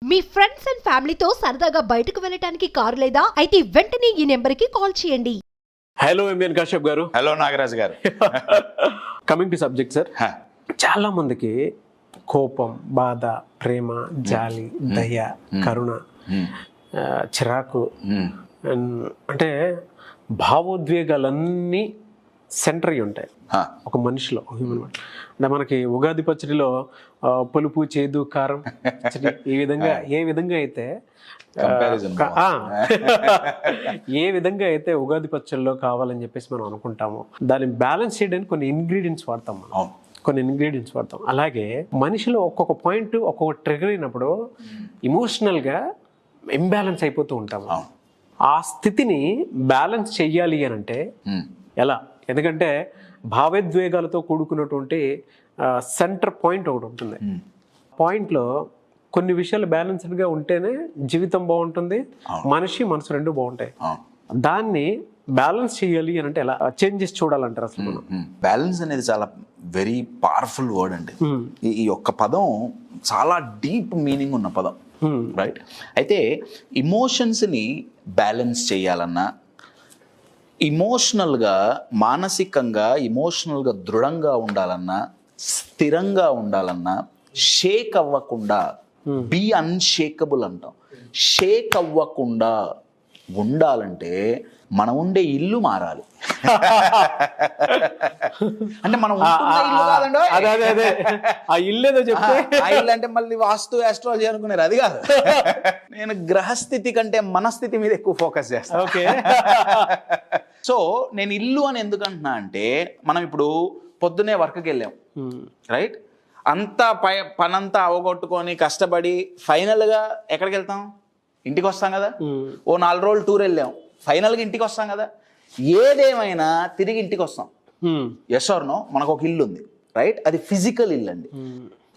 Me friends and ఫ్యామిలీతో సరదాగా బయటకు వెళ్ళటానికి కారు లేదా అయితే వెంటనే ఈ నెంబర్కి కాల్ చేయండి. హలో ఎంఎన్ కశ్యప్ గారు. హలో నాగరాజ్ గారు. కమింగ్ టు సబ్జెక్ట్ సార్, చాలా మందికి కోపం, బాధ, ప్రేమ, జాలి, దయ, కరుణ, చిరాకు అంటే భావోద్వేగాలన్నీ సెంటర్ అయి ఉంటాయి ఒక మనిషిలో, హ్యూమన్. అంటే మనకి ఉగాది పచ్చడిలో పులుపు, చేదు, కారం ఏ విధంగా అయితే ఉగాది పచ్చడిలో కావాలని చెప్పేసి మనం అనుకుంటాము, దాన్ని బ్యాలెన్స్ చేయడానికి కొన్ని ఇంగ్రీడియంట్స్ వాడతాం మనం. అలాగే మనిషిలో ఒక్కొక్క పాయింట్ ఒక్కొక్క ట్రిగర్ అయినప్పుడు ఇమోషనల్గా ఇంబ్యాలెన్స్ అయిపోతూ ఉంటాము. ఆ స్థితిని బ్యాలెన్స్ చెయ్యాలి అని అంటే ఎలా? ఎందుకంటే భావోద్వేగాలతో కూడుకున్నటువంటి సెంటర్ పాయింట్ ఒకటి ఉంటుంది. పాయింట్లో కొన్ని విషయాలు బ్యాలెన్స్డ్గా ఉంటేనే జీవితం బాగుంటుంది, మనసు రెండు బాగుంటాయి. దాన్ని బ్యాలెన్స్ చేయాలి అని అంటే ఎలా చేంజెస్ చూడాలంటారు అసలు మనం? బ్యాలెన్స్ అనేది చాలా వెరీ పవర్ఫుల్ వర్డ్ అండి. ఈ ఒక్క పదం చాలా డీప్ మీనింగ్ ఉన్న పదం, రైట్? అయితే ఇమోషన్స్ని బ్యాలెన్స్ చేయాలన్నా, ఇమోషనల్గా మానసికంగా ఇమోషనల్గా దృఢంగా ఉండాలన్నా, స్థిరంగా ఉండాలన్నా, షేక్ అవ్వకుండా, బీ అన్షేకబుల్ అంటాం, షేక్ అవ్వకుండా ఉండాలంటే మనం ఉండే ఇల్లు మారాలి. అంటే మనం ఇల్లు అంటే మళ్ళీ వాస్తు ఆస్ట్రాలజీ అనుకున్నారు, అది కాదు. నేను గ్రహస్థితి కంటే మనస్థితి మీద ఎక్కువ ఫోకస్ చేస్తాను. ఓకే. సో నేను ఇల్లు అని ఎందుకు అంటున్నా అంటే, మనం ఇప్పుడు పొద్దునే వర్క్కి వెళ్ళాం, రైట్? అంతా పనంతా అవగొట్టుకొని కష్టపడి ఫైనల్గా ఎక్కడికి వెళ్తాం? ఇంటికి వస్తాం కదా. ఓ 4 రోజులు టూర్ వెళ్ళాం, ఫైనల్గా ఇంటికి వస్తాం కదా. ఏదేమైనా తిరిగి ఇంటికి వస్తాం. Yes or no? మనకు ఒక ఇల్లు ఉంది, రైట్? అది ఫిజికల్ ఇల్లు అండి.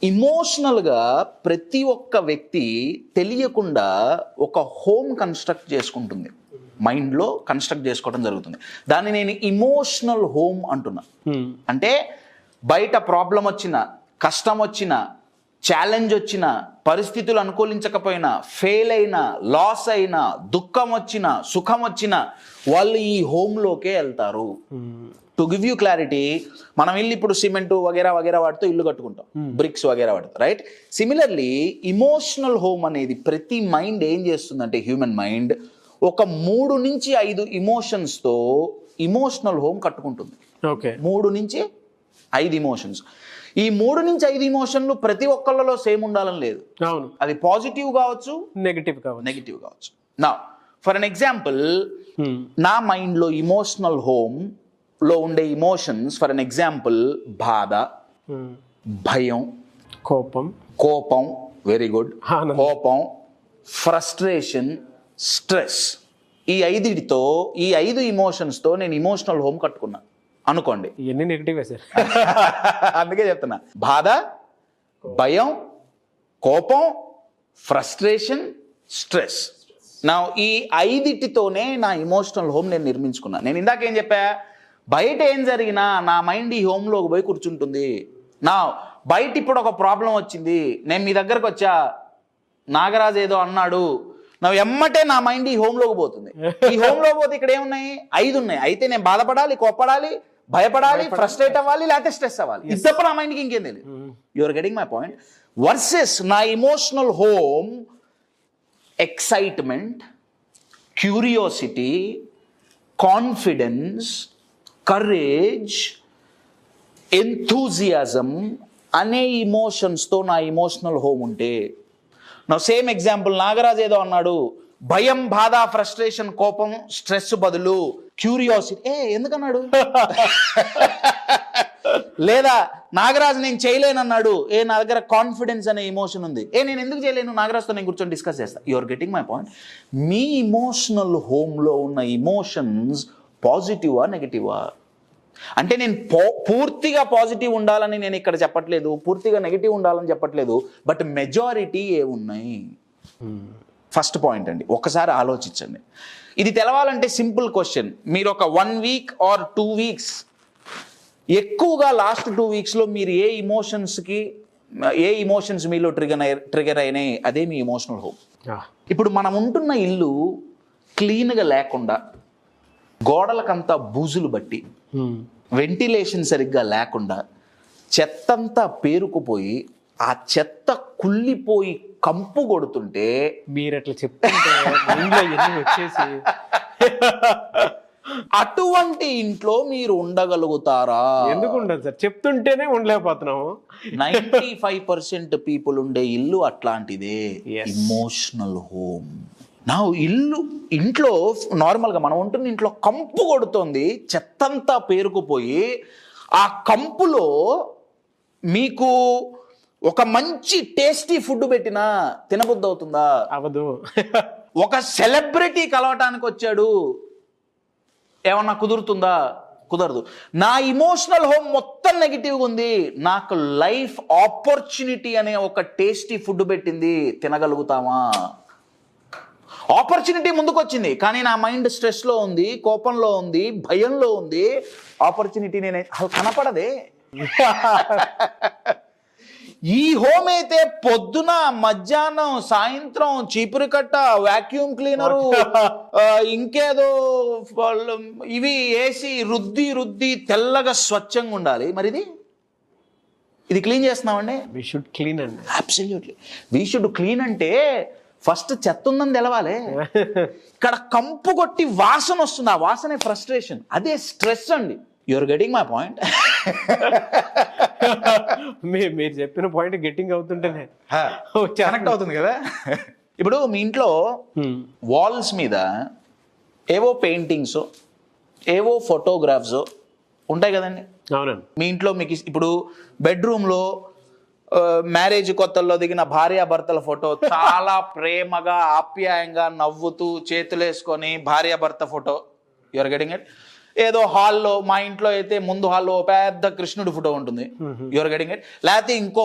ఇమోషనల్గా ప్రతి ఒక్క వ్యక్తి తెలియకుండా ఒక హోమ్ కన్స్ట్రక్ట్ చేసుకుంటుంది, మైండ్లో కన్స్ట్రక్ట్ చేసుకోవడం జరుగుతుంది. దాన్ని నేను ఇమోషనల్ హోమ్ అంటున్నా. అంటే బయట ప్రాబ్లం వచ్చినా, కష్టం వచ్చినా, ఛాలెంజ్ వచ్చినా, పరిస్థితులు అనుకూలించకపోయినా, ఫెయిల్ అయినా, లాస్ అయినా, దుఃఖం వచ్చినా, సుఖం వచ్చినా వాళ్ళు ఈ హోమ్లోకే వెళ్తారు. టు గివ్ యూ క్లారిటీ, మనం ఇల్లు ఇప్పుడు సిమెంట్ వగేరా వాటితో ఇల్లు కట్టుకుంటాం, బ్రిక్స్ వగేరా వాటితో, రైట్? సిమిలర్లీ ఇమోషనల్ హోమ్ అనేది ప్రతి మైండ్ ఏం చేస్తుందంటే, హ్యూమన్ మైండ్ ఒక 3 నుంచి 5 ఇమోషన్స్తో ఇమోషనల్ హోమ్ కట్టుకుంటుంది. ఓకే. 3 నుంచి 5 ఇమోషన్స్. ఈ 3 నుంచి 5 ఇమోషన్లు ప్రతి ఒక్కళ్ళలో సేమ్ ఉండాలని లేదు. అవును. అది పాజిటివ్ కావచ్చు, నెగిటివ్ కావచ్చు. నా ఫర్ అన్ ఎగ్జాంపుల్, నా మైండ్లో ఇమోషనల్ హోమ్ లో ఉండే ఇమోషన్స్, ఫర్ అన్ ఎగ్జాంపుల్, బాధ, భయం, కోపం, వెరీ గుడ్, కోపం, ఫ్రస్ట్రేషన్, స్ట్రెస్. ఈ 5 ఇమోషన్స్తో నేను ఇమోషనల్ హోమ్ కట్టుకున్నా అనుకోండి. ఇవన్నీ నెగిటివే సార్. అందుకే చెప్తున్నా, బాధ, భయం, కోపం, ఫ్రస్ట్రేషన్, స్ట్రెస్. నా ఈ 5తోనే నా ఇమోషనల్ హోమ్ నేను నిర్మించుకున్నా. నేను ఇందాక ఏం చెప్పా? బయట ఏం జరిగినా నా మైండ్ ఈ హోమ్లోకి పోయి కూర్చుంటుంది. నా బయట ఇప్పుడు ఒక ప్రాబ్లం వచ్చింది, నేను మీ దగ్గరకు వచ్చా, నాగరాజు ఏదో అన్నాడు, నా ఎమ్మటే నా మైండ్ ఈ హోమ్లోకి పోతుంది. ఈ హోమ్లోకి పోతే ఇక్కడ ఏమున్నాయి? 5 ఉన్నాయి. అయితే నేను బాధపడాలి, కోప్పడాలి, భయపడాలి, ఫ్రస్ట్రేట్ అవ్వాలి, లేకపోతే స్ట్రెస్ అవ్వాలి. ఇది తప్ప నా మైండ్కి ఇంకేం తెలియదు. You're getting my point? Versus నా emotional home excitement, curiosity, confidence, courage, enthusiasm అనే ఇమోషన్స్తో నా ఇమోషనల్ హోమ్ ఉంటే, నా సేమ్ ఎగ్జాంపుల్, నాగరాజ్ ఏదో అన్నాడు, భయం, బాధ, ఫ్రస్ట్రేషన్, కోపం, స్ట్రెస్ బదులు క్యూరియాసిటీ. ఎందుకన్నాడు? లేదా నాగరాజు నేను చేయలేనన్నాడు, నా దగ్గర కాన్ఫిడెన్స్ అనే ఇమోషన్ ఉంది, నేను ఎందుకు చేయలేను? నాగరాజుతో నేను కూర్చొని డిస్కస్ చేస్తా. You are getting my point? మీ ఇమోషనల్ హోమ్లో ఉన్న ఇమోషన్స్ పాజిటివా, నెగిటివా? అంటే నేను పూర్తిగా పాజిటివ్ ఉండాలని నేను ఇక్కడ చెప్పట్లేదు, పూర్తిగా నెగిటివ్ ఉండాలని చెప్పట్లేదు, బట్ మెజారిటీ ఏమున్నాయి? ఫస్ట్ పాయింట్ అండి, ఒకసారి ఆలోచించండి. ఇది తెలవాలంటే సింపుల్ క్వశ్చన్. మీరు ఒక 1 వీక్ ఆర్ 2 వీక్స్, ఎక్కువగా లాస్ట్ 2 వీక్స్లో మీరు ఏ ఇమోషన్స్కి ఏ ఇమోషన్స్ మీలో ట్రిగర్ అయినాయి, అదే మీ ఇమోషనల్ హోమ్. Ah. ఇప్పుడు మనం ఉంటున్న ఇల్లు క్లీన్గా లేకుండా, గోడలకంతా బూజులు బట్టి, వెంటిలేషన్ సరిగ్గా లేకుండా, చెత్తంతా పేరుకుపోయి, ఆ చెత్త కుళ్ళిపోయి కంపు కొడుతుంటే మీరు అట్లా చెప్తుంటే మైండ్లో ఎన్ని వచ్చేసి అటువంటి ఇంట్లో మీరు ఉండగలుగుతారా? ఎందుకు ఉండదు సార్, చెప్తుంటేనే ఉండలేకపోతున్నాము. 95% పీపుల్ ఉండే ఇల్లు అట్లాంటిదే, Yes. Emotional home. నా ఇంట్లో నార్మల్గా మనం ఉంటున్న ఇంట్లో కంపు కొడుతుంది, చెత్తంతా పేరుకుపోయి, ఆ కంపులో మీకు ఒక మంచి టేస్టీ ఫుడ్ పెట్టినా తినబుద్ధి అవుతుందా? అవదు. ఒక సెలబ్రిటీ కలవటానికి వచ్చాడు, ఏమన్నా కుదురుతుందా? కుదరదు. నా ఇమోషనల్ హోమ్ మొత్తం నెగిటివ్గా ఉంది, నాకు లైఫ్ ఆపర్చునిటీ అనే ఒక టేస్టీ ఫుడ్ పెట్టింది, తినగలుగుతామా? ఆపర్చునిటీ ముందుకు వచ్చింది, కానీ నా మైండ్ స్ట్రెస్లో ఉంది, కోపంలో ఉంది, భయంలో ఉంది. ఆపర్చునిటీ నేను అసలు కనపడదే. ఈ హోమ్ అయితే పొద్దున, మధ్యాహ్నం, సాయంత్రం చీపురు కట్ట, వాక్యూమ్ క్లీనరు, ఇంకేదో ఇవి వేసి రుద్ది తెల్లగా స్వచ్ఛంగా ఉండాలి. మరి ఇది క్లీన్ చేస్తున్నామండి? వి షుడ్ క్లీన్ అండి. Absolutely we should clean. అంటే ఫస్ట్ చెత్త ఉందని తెలవాలి. ఇక్కడ కంపు కొట్టి వాసన వస్తుంది, ఆ వాసనే ఫ్రస్ట్రేషన్, అదే స్ట్రెస్ అండి. You're getting my point? మీరు చెప్పిన పాయింట్ గెట్టింగ్ అవుతుంటేనే కనెక్ట్ అవుతుంది కదా. ఇప్పుడు మీ ఇంట్లో వాల్స్ మీద ఏవో పెయింటింగ్స్, ఏవో ఫోటోగ్రాఫ్స్ ఉంటాయి కదండి. అవునండి. మీ ఇంట్లో మీకు ఇప్పుడు బెడ్రూమ్లో మ్యారేజ్ కొత్తల్లో దిగిన భార్యాభర్తల ఫోటో, చాలా ప్రేమగా ఆప్యాయంగా నవ్వుతూ చేతులేసుకొని భార్యాభర్త ఫోటో. You're getting it? ఏదో హాల్లో, మా ఇంట్లో అయితే ముందు హాల్లో పెద్ద కృష్ణుడి ఫోటో ఉంటుంది. You are getting it? లేకపోతే ఇంకో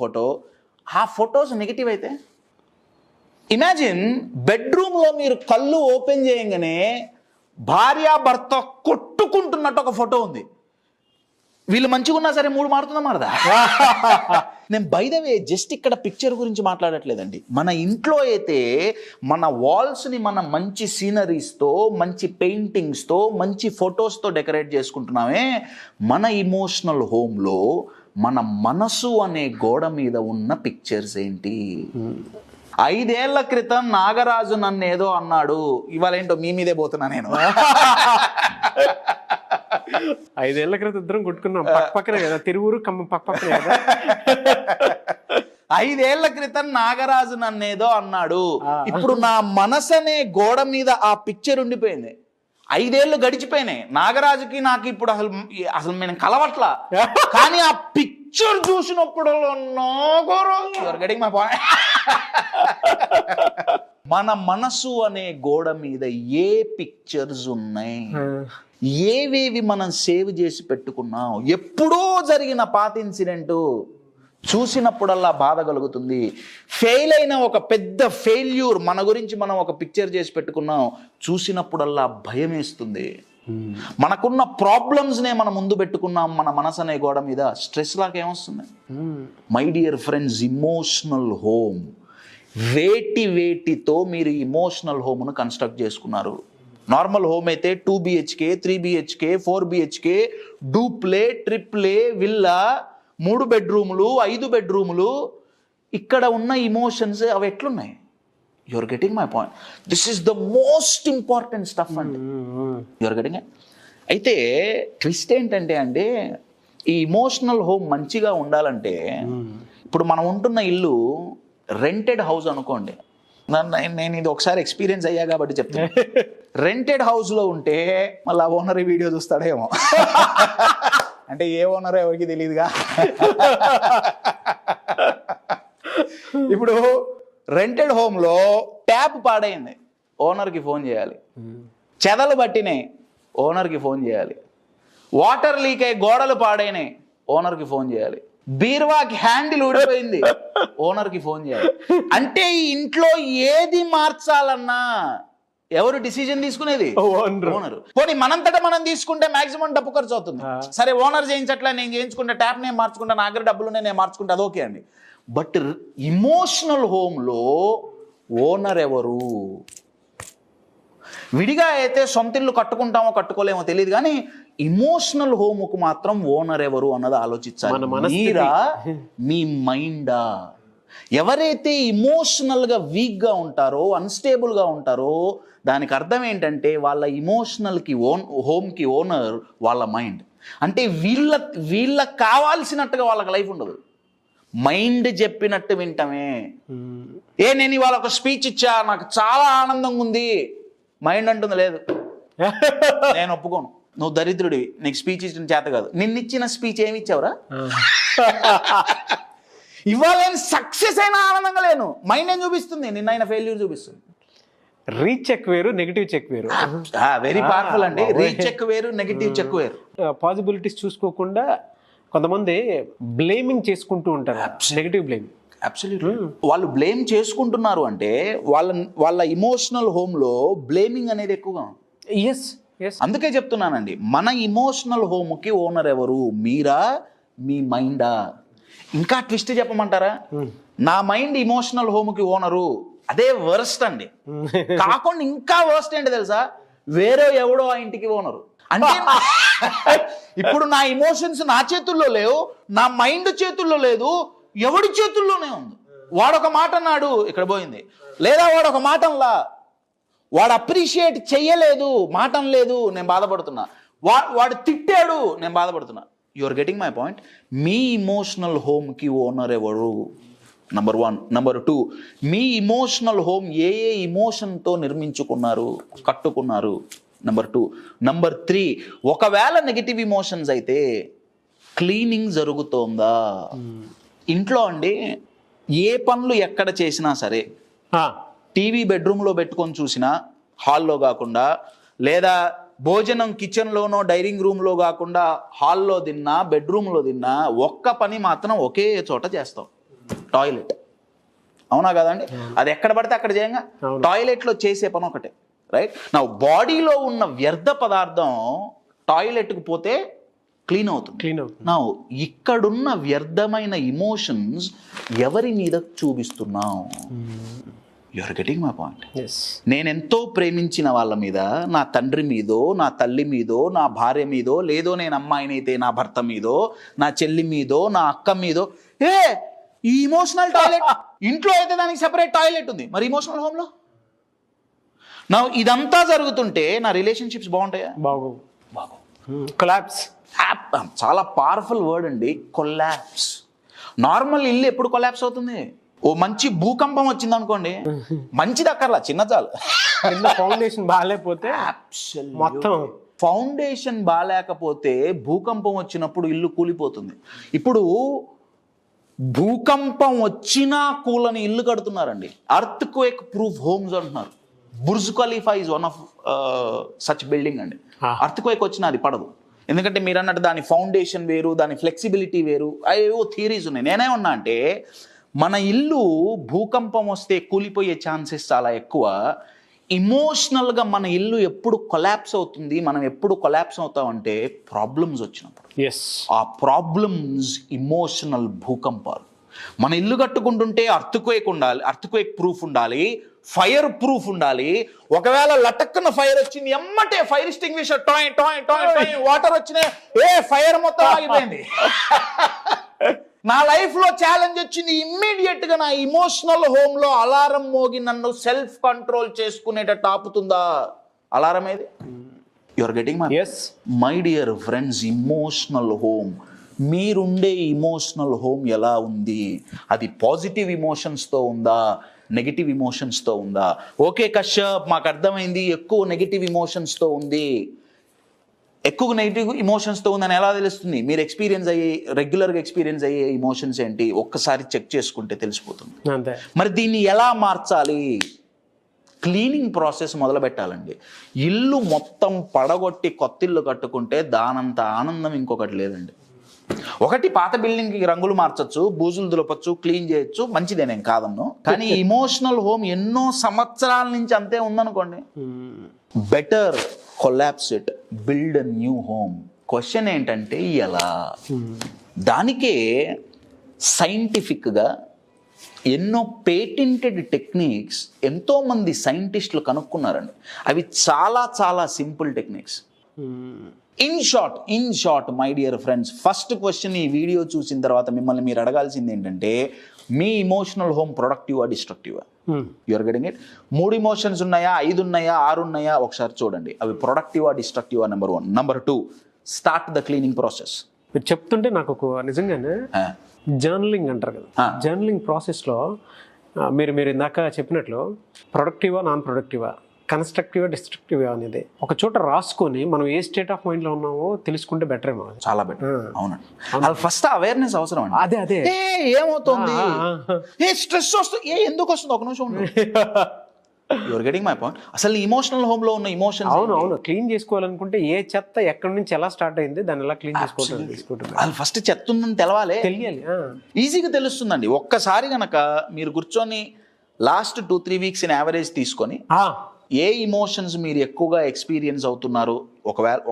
ఫోటో. ఆ ఫొటోస్ నెగిటివ్ అయితే ఇమాజిన్ బెడ్రూమ్లో మీరు కళ్ళు ఓపెన్ చేయగానే భార్యాభర్త కొట్టుకుంటున్నట్టు ఒక ఫోటో ఉంది. వీళ్ళు మంచిగా ఉన్నా సరే మూడు మారుతుందా మారదా? నేను బై ద వే జస్ట్ ఇక్కడ పిక్చర్ గురించి మాట్లాడట్లేదండి. మన ఇంట్లో అయితే మన వాల్స్ని మనం మంచి సీనరీస్తో, మంచి పెయింటింగ్స్తో, మంచి ఫొటోస్తో డెకరేట్ చేసుకుంటున్నామే. మన ఇమోషనల్ హోమ్లో మన మనసు అనే గోడ మీద ఉన్న పిక్చర్స్ ఏంటి? 5 ఏళ్ల క్రితం నాగరాజు నన్ను ఏదో అన్నాడు, ఇవాళ ఏంటో మీ మీదే పోతున్నా నేను. 5 ఏళ్ల క్రితం ఇద్దరం కొట్టుకున్నాం, పక్కనే కదా, తిరువురు ఖమ్మం పక్కనే కదా. 5 ఏళ్ల క్రితం నాగరాజు నన్నేదో అన్నాడు, ఇప్పుడు నా మనసు అనే గోడ మీద ఆ పిక్చర్ ఉండిపోయింది. 5 ఏళ్ళు గడిచిపోయినాయి, నాగరాజుకి నాకు ఇప్పుడు అసలు నేను కలవట్లా, కానీ ఆ పిక్చర్ చూసినప్పుడు మన మనసు అనే గోడ మీద ఏ పిక్చర్స్ ఉన్నాయి, ఏవేవి మనం సేవ్ చేసి పెట్టుకున్నాం. ఎప్పుడో జరిగిన పాత ఇన్సిడెంట్ చూసినప్పుడల్లా బాధ కలుగుతుంది. ఫెయిల్ అయిన ఒక పెద్ద ఫెయిల్యూర్ మన గురించి మనం ఒక పిక్చర్ చేసి పెట్టుకున్నాం, చూసినప్పుడల్లా భయం వేస్తుంది. మనకున్న ప్రాబ్లమ్స్నే మనం ముందు పెట్టుకున్నాం మన మనసు అనే గోడ మీద, స్ట్రెస్ లాగా ఏమొస్తుంది? My dear friends, emotional home వేటితో మీరు ఇమోషనల్ హోమ్ను కన్స్ట్రక్ట్ చేసుకున్నారు. నార్మల్ హోమ్ అయితే 2 BHK, 3 BHK, 4 BHK, duplex, triplex, villa, 3 బెడ్రూములు, 5 బెడ్రూములు. ఇక్కడ ఉన్న ఇమోషన్స్ అవి ఎట్లున్నాయి? You're getting my point? This is the most important stuff అండి. You're getting it? అయితే ట్విస్ట్ ఏంటంటే అండి, ఈ ఇమోషనల్ హోమ్ మంచిగా ఉండాలంటే, ఇప్పుడు మనం ఉంటున్న ఇల్లు రెంటెడ్ హౌస్ అనుకోండి. నేను ఇది ఒకసారి ఎక్స్పీరియన్స్ అయ్యా కాబట్టి చెప్తాను. రెంటెడ్ హౌస్లో ఉంటే మళ్ళీ ఆ ఓనర్ వీడియో చూస్తాడేమో, అంటే ఏ ఓనరో ఎవరికి తెలియదుగా. ఇప్పుడు రెంటెడ్ హోమ్లో ట్యాప్ పాడైంది, ఓనర్కి ఫోన్ చేయాలి. చెదలు పట్టినాయి, ఓనర్కి ఫోన్ చేయాలి. వాటర్ లీక్ అయ్యి గోడలు పాడైనాయి, ఓనర్కి ఫోన్ చేయాలి. బీరువాకి హ్యాండిల్ ఊడిపోయింది, ఓనర్కి ఫోన్ చేయాలి. అంటే ఈ ఇంట్లో ఏది మార్చాలన్నా ఎవరు డిసిజన్ తీసుకునేది? ఓనర్. ఓనర్. పోనీ మనంతటా మనం తీసుకుంటే మాక్సిమం డబ్బు ఖర్చు అవుతుంది. సరే ఓనర్ చేయించట్లా, నేను చేయించుకుంటా, ట్యాప్ నేను మార్చుకుంటా, నా దగ్గర డబ్బులు నేను మార్చుకుంటా, అది ఓకే అండి. బట్ ఇమోషనల్ హోమ్లో ఓనర్ ఎవరు? విడిగా అయితే సొంత ఇల్లు కట్టుకుంటామో కట్టుకోలేమో తెలియదు, కానీ ఇమోషనల్ హోమ్కు మాత్రం ఓనర్ ఎవరు అన్నది ఆలోచించాలి. మీరా, మీ మైండా? ఎవరైతే ఇమోషనల్గా వీక్గా ఉంటారో, అన్స్టేబుల్గా ఉంటారో, దానికి అర్థం ఏంటంటే వాళ్ళ ఇమోషనల్కి హోమ్కి ఓనర్ వాళ్ళ మైండ్. అంటే వీళ్ళకి కావాల్సినట్టుగా వాళ్ళకి లైఫ్ ఉండదు, మైండ్ చెప్పినట్టు వింటమే. నేను ఇవాళ ఒక స్పీచ్ ఇచ్చా, నాకు చాలా ఆనందంగా ఉంది, మైండ్ అంటుంది లేదు, నేను ఒప్పుకోను, నువ్వు దరిద్రుడివి, నీకు స్పీచ్ ఇచ్చిన చేత కాదు. నిన్నిచ్చిన స్పీచ్ ఏమి ఇచ్చావురా? ఇవాళ నేను సక్సెస్ అయినా ఆనందంగా లేను, మైండ్ ఏం చూపిస్తుంది? నిన్న ఫెయిల్యూర్ చూపిస్తుంది. రీచ్ చెక్ వేరు, నెగిటివ్ చెక్ వేరు. వెరీ పవర్ఫుల్ అండి. రీచ్ చెక్ వేరు, నెగిటివ్ చెక్ వేరు. పాసిబిలిటీస్ చూసుకోకుండా కొంతమంది బ్లేమింగ్ చేసుకుంటూ ఉంటారు, నెగిటివ్ బ్లేమ్. అబ్సల్యూట్లీ. వాళ్ళు బ్లేమ్ చేసుకుంటున్నారు అంటే వాళ్ళ ఇమోషనల్ హోమ్లో బ్లేమింగ్ అనేది ఎక్కువగా ఉంది. Yes yes. అందుకే చెప్తున్నానండి, మన ఇమోషనల్ హోమ్కి ఓనర్ ఎవరు? మీరా, మీ మైండా? ఇంకా ట్విస్ట్ చెప్పమంటారా? నా మైండ్ ఇమోషనల్ హోమ్కి ఓనరు, అదే వర్స్ట్ అండి. కాకుండా ఇంకా వర్స్ట్ ఏంటి తెలుసా? వేరే ఎవడో ఆ ఇంటికి ఓనరు. అంటే ఇప్పుడు నా ఇమోషన్స్ నా చేతుల్లో లేవు, నా మైండ్ చేతుల్లో లేదు, ఎవడి చేతుల్లోనే ఉంది. వాడొక మాట అన్నాడు, ఇక్కడ పోయింది. లేదా వాడొక మాట అనలా, వాడు అప్రిషియేట్ చెయ్యలేదు, మాట అనలేదు, నేను బాధపడుతున్నా. వాడు తిట్టాడు, నేను బాధపడుతున్నా. You are getting my point? మీ ఇమోషనల్ హోమ్కి ఓనర్ ఎవరు? నంబర్ 1. నంబర్ 2, మీ ఇమోషనల్ హోమ్ ఏ ఇమోషన్తో నిర్మించుకున్నారు, కట్టుకున్నారు? నంబర్ 2. నంబర్ 3, ఒకవేళ నెగిటివ్ ఇమోషన్స్ అయితే క్లీనింగ్ జరుగుతోందా ఇంట్లో అండి? ఏ పనులు ఎక్కడ చేసినా సరే, టీవీ బెడ్రూమ్లో పెట్టుకొని చూసినా, హాల్లో కాకుండా, లేదా భోజనం కిచెన్లోనో డైనింగ్ రూమ్లో కాకుండా హాల్లో తిన్నా, బెడ్రూమ్లో తిన్నా, ఒక్క పని మాత్రం ఒకే చోట చేస్తాం, టాయిలెట్. అవునా కదండి? అది ఎక్కడ పడితే అక్కడ చేయంగా, టాయిలెట్లో చేసే పని ఒకటే, రైట్? నా బాడీలో ఉన్న వ్యర్థ పదార్థం టాయిలెట్కి పోతే క్లీన్ అవుతుంది. నా ఇక్కడున్న వ్యర్థమైన ఇమోషన్స్ ఎవరి మీద చూపిస్తున్నావు? You are getting my point? నేనెంతో ప్రేమించిన వాళ్ళ మీద, నా తండ్రి మీదో, నా తల్లి మీదో, నా భార్య మీదో, లేదో నేను అమ్మాయినైతే నా భర్త మీదో, నా చెల్లి మీదో, నా అక్క మీదో, ఈ ఇమోషనల్ టాయిలెట్ ఇంట్లో అయితే దానికి సెపరేట్ టాయిలెట్ ఉంది, మరి ఇమోషనల్ హోమ్లో? నా ఇదంతా జరుగుతుంటే నా రిలేషన్షిప్స్ బాగుంటాయా? బాగోవు. కొలాప్స్. చాలా పవర్ఫుల్ వర్డ్ అండి, కొలాప్స్. నార్మల్ ఇల్లు ఎప్పుడు కొలాప్స్ అవుతుంది? ఓ మంచి భూకంపం వచ్చింది అనుకోండి, మంచిది అక్కర్లా, చిన్న చాలు. ఫౌండేషన్ బాగాలేకపోతే మొత్తం, ఫౌండేషన్ బాగాలేకపోతే భూకంపం వచ్చినప్పుడు ఇల్లు కూలిపోతుంది. ఇప్పుడు భూకంపం వచ్చినా కూలని ఇల్లు కడుతున్నారండి, అర్త్ క్వేక్ ప్రూఫ్ హోమ్స్ అంటున్నారు. Burj Khalifa is one of such building అండి. అర్త్ క్వేక్ వచ్చినా అది పడదు, ఎందుకంటే మీరు అన్నట్టు దాని ఫౌండేషన్ వేరు, దాని ఫ్లెక్సిబిలిటీ వేరు, అవేవో థియరీస్ ఉన్నాయి. నేనేమన్నా అంటే మన ఇల్లు భూకంపం వస్తే కూలిపోయే ఛాన్సెస్ చాలా ఎక్కువ. ఇమోషనల్గా మన ఇల్లు ఎప్పుడు కొలాప్స్ అవుతుంది, మనం ఎప్పుడు కొలాప్స్ అవుతామంటే ప్రాబ్లమ్స్ వచ్చినప్పుడు. ఆ ప్రాబ్లమ్స్ ఇమోషనల్ భూకంపాలు. మన ఇల్లు కట్టుకుంటుంటే అర్త్క్వేక్ ఉండాలి, అర్త్క్వేక్ ప్రూఫ్ ఉండాలి, ఫైర్ ప్రూఫ్ ఉండాలి. ఒకవేళ లటక్కున ఫైర్ వచ్చింది, ఎమ్మటే fire extinguisher toy toy toy toy water వచ్చినాయి, ఫైర్ మొత్తం ఆగిపోయింది. నా లైఫ్ లో ఛాలెంజ్ వచ్చింది, ఇమ్మీడియట్ గా నా ఇమోషనల్ హోమ్ లో అలారం మోగి నన్ను సెల్ఫ్ కంట్రోల్ చేసుకునేటట్టు ఆపుతుందా అలారం? ఏది? You are getting my dear friends, emotional home. మీరుండే ఇమోషనల్ హోమ్ ఎలా ఉంది? అది పాజిటివ్ ఇమోషన్స్తో ఉందా, నెగిటివ్ ఇమోషన్స్తో ఉందా? ఓకే కశ్యప్, మాకు అర్థమైంది, ఎక్కువ నెగిటివ్ ఇమోషన్స్తో ఉంది. ఎక్కువ నెగిటివ్ ఇమోషన్స్తో ఉందని ఎలా తెలుస్తుంది? మీరు రెగ్యులర్గా ఎక్స్పీరియన్స్ అయ్యే ఇమోషన్స్ ఏంటి ఒక్కసారి చెక్ చేసుకుంటే తెలిసిపోతుంది. మరి దీన్ని ఎలా మార్చాలి? క్లీనింగ్ ప్రాసెస్ మొదలు పెట్టాలండి. ఇల్లు మొత్తం పడగొట్టి కొత్త ఇల్లు కట్టుకుంటే దానంత ఆనందం ఇంకొకటి లేదండి. ఒకటి పాత బిల్డింగ్ కి రంగులు మార్చొచ్చు, బూజులు దులపచ్చు, క్లీన్ చేయొచ్చు, మంచిదే, నేను కాదన్ను. కానీ ఇమోషనల్ హోమ్ ఎన్నో సంవత్సరాల నుంచి అంతే ఉందనుకోండి, better collapse it, build a new home. Question ఏంటంటే ఎలా? దానికే సైంటిఫిక్గా ఎన్నో పేటెంటెడ్ టెక్నిక్స్ ఎంతోమంది సైంటిస్టులు కనుక్కున్నారండి. అవి చాలా చాలా simple techniques. In short my dear friends, first question ఈ వీడియో చూసిన తర్వాత మిమ్మల్ని మీరు అడగాల్సింది ఏంటంటే, మీ ఇమోషనల్ హోమ్ ప్రొడక్టివా డిస్ట్రక్టివా? You're getting it? 3 ఇమోషన్స్ ఉన్నాయా, 5 ఉన్నాయా, 6 ఉన్నాయా? ఒకసారి చూడండి, అవి ప్రొడక్టివా డిస్ట్రక్టివా? Number 1. Number 2, start the cleaning process. మీరు చెప్తుంటే నాకు ఒక నిజంగానే జర్నలింగ్ అంటారు కదా, జర్నలింగ్ ప్రాసెస్లో మీరు ఇందాక చెప్పినట్లు ప్రొడక్టివా నాన్ ప్రొడక్టివా, కన్స్ట్రక్టివా డిస్ట్రక్టివా అనేది ఒక చోట రాసుకొని మనం ఏ స్టేట్ ఆఫ్ మైండ్లో ఉన్నామో తెలుసుకుంటే బెటర్ ఏమో. చాలా బెటర్. అవునండి, అది ఫస్ట్ అవేర్నెస్ అవసరం అండి. అదే ఏమవుతుంది, స్ట్రెస్ వస్తుంది, ఎందుకు వస్తుంది, ఒక నిమిషం ఉండు. Your getting my point. అసలు ఇమోషనల్ హోమ్ లో ఉన్న ఇమోషన్స్, అవును క్లీన్ చేసుకోవాలనుకుంటే ఏ చెత్త ఎక్కడి నుంచి ఎలా స్టార్ట్ అయింది, దాన్ని ఎలా క్లీన్ చేసుకోవడం, అది ఫస్ట్ చెత్త ఉందని తెలియాలి. ఈజీగా తెలుస్తుందండి. ఒక్కసారి గనక మీరు కూర్చొని లాస్ట్ 2-3 వీక్స్ ఇన్ యావరేజ్ తీసుకొని ఏ ఇమోషన్స్ మీరు ఎక్కువగా ఎక్స్పీరియన్స్ అవుతున్నారు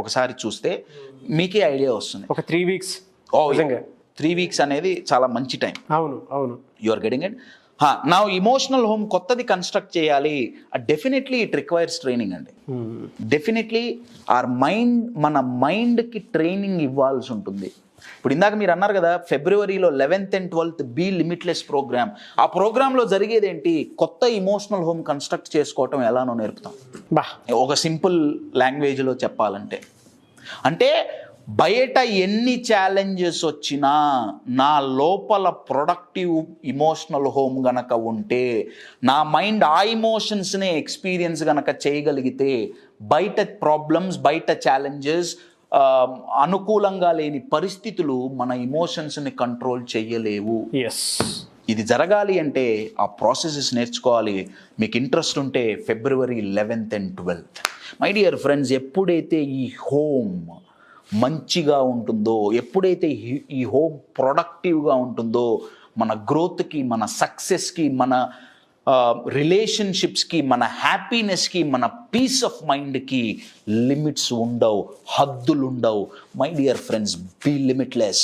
ఒకసారి చూస్తే మీకే ఐడియా వస్తుంది. ఒక 3 వీక్స్, 3 వీక్స్ అనేది చాలా మంచి టైం. అవును యువర్ గెటింగ్ ఇట్. నా ఇమోషనల్ హోమ్ కొత్తది కన్స్ట్రక్ట్ చేయాలి, డెఫినెట్లీ ఇట్ రిక్వైర్స్ ట్రైనింగ్ అండి. డెఫినెట్లీ మన మైండ్కి ట్రైనింగ్ ఇవ్వాల్సి ఉంటుంది. ఇప్పుడు ఇందాక మీరు అన్నారు కదా, ఫిబ్రవరిలో 11th and 12th be limitless programme. ఆ ప్రోగ్రాంలో జరిగేది ఏంటి, కొత్త ఇమోషనల్ హోమ్ కన్స్ట్రక్ట్ చేసుకోవటం ఎలానో నేర్పుతాం. ఒక సింపుల్ లాంగ్వేజ్లో చెప్పాలంటే, అంటే బయట ఎన్ని ఛాలెంజెస్ వచ్చినా నా లోపల ప్రొడక్టివ్ ఇమోషనల్ హోమ్ గనక ఉంటే, నా మైండ్ ఆ ఇమోషన్స్నే ఎక్స్పీరియన్స్ గనక చేయగలిగితే, బయట ప్రాబ్లమ్స్, బయట ఛాలెంజెస్, అనుకూలంగా లేని పరిస్థితులు మన ఇమోషన్స్ని కంట్రోల్ చెయ్యలేవు. ఇది జరగాలి అంటే ఆ ప్రాసెసెస్ నేర్చుకోవాలి. మీకు ఇంట్రెస్ట్ ఉంటే ఫిబ్రవరి 11th and 12th. My dear friends, ఎప్పుడైతే ఈ హోమ్ మంచిగా ఉంటుందో, ఎప్పుడైతే ఈ హోమ్ ప్రొడక్టివ్గా ఉంటుందో, మన గ్రోత్కి, మన సక్సెస్కి, మన రిలేషన్షిప్స్కి, మన హ్యాపీనెస్కి, మన పీస్ ఆఫ్ మైండ్కి లిమిట్స్ ఉండవు, హద్దులు ఉండవు. My dear friends, be limitless.